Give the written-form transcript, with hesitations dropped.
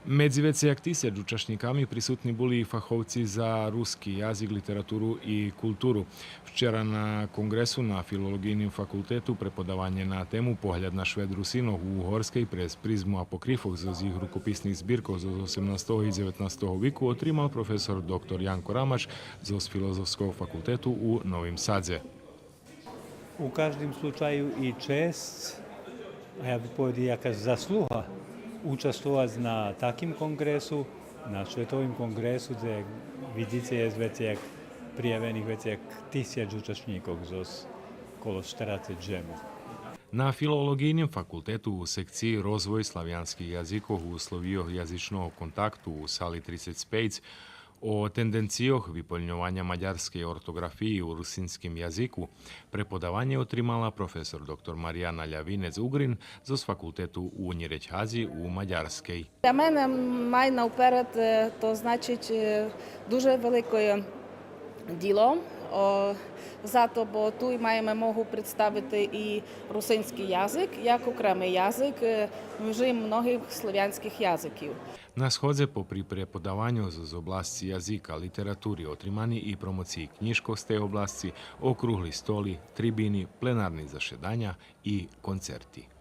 Medzi veci jak tisiac učašníkami prisutni boli i fahovci za ruski jazik, literaturu i kulturu. Včera na kongresu na Filologijnom fakultetu prepodavanje na temu Pohľad na Šved Rusinov u Uhorskej prez prizmu apokrifov z ich rukopisných zbirkov z 18. i 19. viku otrimal profesor dr. Janko Ramač z Filozofskog fakultetu u Novim Sadze. U každém slučaju i čest, a ja bih povedal jaká zasluha učestvovať na takým kongresu, na svetovým kongresu, kde vidíte je veci jak prijavených veci jak 1000 účastníkov zo okolo 40 žemu. Na Filologijnom fakultetu u sekciji Rozvoj slavijanskih jazikov u uslovijoh jazičnog kontaktu u sali 35 o tendencijoh vypoľňovanja maďarskej ortografiji u rusinskim jaziku prepodavanje otrimala profesor dr. Marijana Ljavinec-Ugrin z fakultetu u Ніречхазі у Maďarskej. Для мене май навперед, то значить дуже велике діло. Зато, бо тут маємо могу представити і русинський язик, як окремий язик між многих слов'янських язиків. Na shodze popri prepodavанju z oblasti jazika, literaturi, otrimani i promociji knjižkov z te oblasti, okrugli stoli, tribini, plenarni zašedanja i koncerti.